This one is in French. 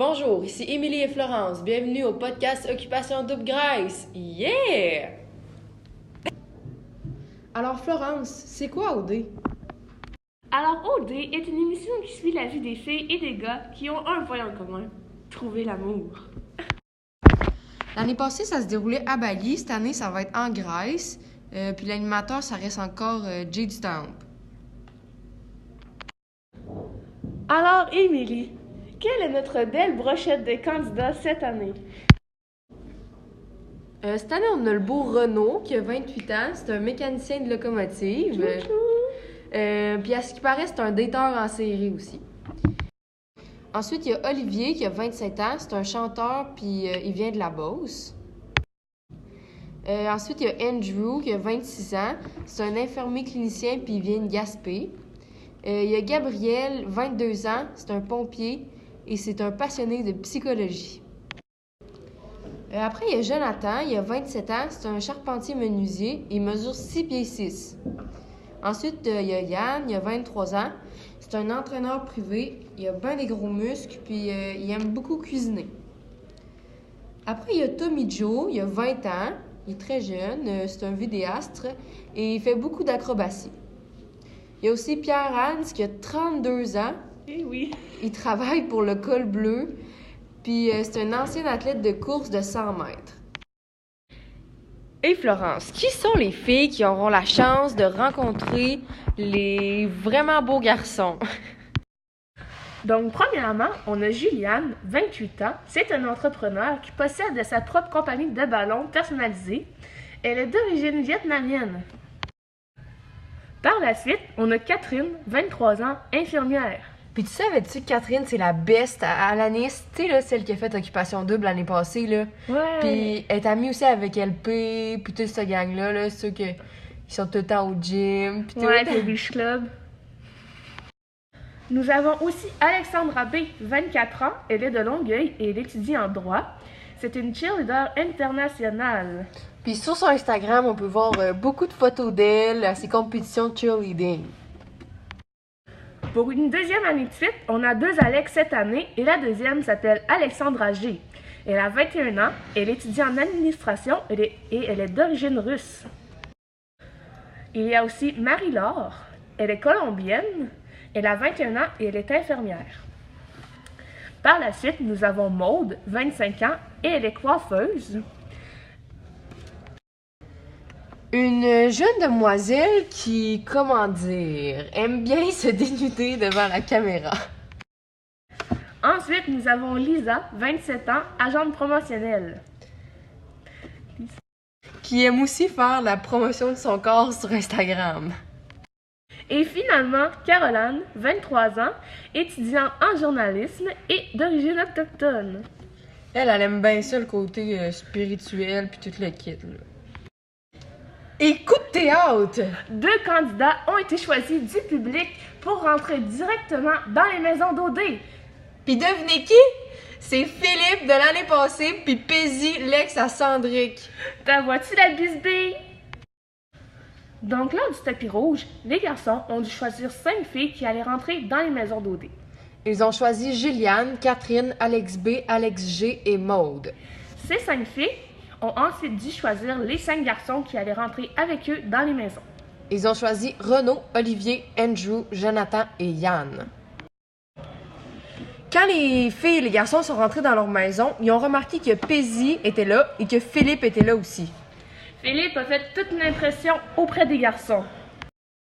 Bonjour, ici Émilie et Florence. Bienvenue au podcast Occupation Double Grace. Yeah! Alors Florence, c'est quoi OD? Alors, OD est une émission qui suit la vie des filles et des gars qui ont un point en commun: trouver l'amour. L'année passée, ça se déroulait à Bali. Cette année, ça va être en Grèce. Puis l'animateur, ça reste encore Jay du Temple. Alors, Émilie, quelle est notre belle brochette de candidats cette année? Cette année, on a le beau Renaud qui a 28 ans. C'est un mécanicien de locomotive. Puis à ce qui paraît, c'est un dateur en série aussi. Ensuite, il y a Olivier qui a 27 ans. C'est un chanteur, puis il vient de la Beauce. Ensuite, il y a Andrew qui a 26 ans. C'est un infirmier clinicien, puis il vient de Gaspé. Il y a Gabriel, 22 ans. C'est un pompier et c'est un passionné de psychologie. Après, il y a Jonathan, il a 27 ans. C'est un charpentier menuisier. Il mesure 6 pieds 6. Ensuite, il y a Yann, il a 23 ans. C'est un entraîneur privé. Il a bien des gros muscles, puis il aime beaucoup cuisiner. Après, il y a Tommy Joe, il a 20 ans. Il est très jeune. C'est un vidéaste et il fait beaucoup d'acrobatie. Il y a aussi Pierre Hans qui a 32 ans. Eh oui. Il travaille pour le Col Bleu. Puis c'est un ancien athlète de course de 100 mètres. Et Florence, qui sont les filles qui auront la chance de rencontrer les vraiment beaux garçons? Donc, premièrement, on a Juliane, 28 ans. C'est un entrepreneur qui possède sa propre compagnie de ballons personnalisés. Elle est d'origine vietnamienne. Par la suite, on a Catherine, 23 ans, infirmière. Puis tu savais-tu que Catherine, c'est la best à l'Anis? Tu sais, là, celle qui a fait Occupation Double l'année passée, là. Ouais. Puis elle est amie aussi avec LP, puis toute cette gang-là, là, ceux qui sont tout le temps au gym, puis tout. Ouais, le Beach Club. Nous avons aussi Alexandra B, 24 ans. Elle est de Longueuil et elle étudie en droit. C'est une cheerleader internationale. Puis sur son Instagram, on peut voir beaucoup de photos d'elle à ses compétitions de cheerleading. Pour une deuxième année de suite, on a deux Alex cette année et la deuxième s'appelle Alexandra G. Elle a 21 ans, elle étudie en administration et elle est d'origine russe. Il y a aussi Marie-Laure, elle est colombienne, elle a 21 ans et elle est infirmière. Par la suite, nous avons Maude, 25 ans, et elle est coiffeuse. Une jeune demoiselle qui, comment dire, aime bien se dénuder devant la caméra. Ensuite, nous avons Lisa, 27 ans, agente promotionnelle. Qui aime aussi faire la promotion de son corps sur Instagram. Et finalement, Caroline, 23 ans, étudiante en journalisme et d'origine autochtone. Elle aime bien ça, le côté spirituel puis tout le kit, là. Et coup de théâtre! Deux candidats ont été choisis du public pour rentrer directement dans les maisons d'OD. Puis devinez qui? C'est Philippe de l'année passée, puis Paisy, l'ex à Cendric. T'as vois-tu la bisbille? Donc, lors du tapis rouge, les garçons ont dû choisir 5 filles qui allaient rentrer dans les maisons d'OD. Ils ont choisi Juliane, Catherine, Alex B, Alex G et Maude. Ces 5 filles ont ensuite dû choisir les 5 garçons qui allaient rentrer avec eux dans les maisons. Ils ont choisi Renaud, Olivier, Andrew, Jonathan et Yann. Quand les filles et les garçons sont rentrés dans leur maison, ils ont remarqué que Paisy était là et que Philippe était là aussi. Philippe a fait toute une impression auprès des garçons.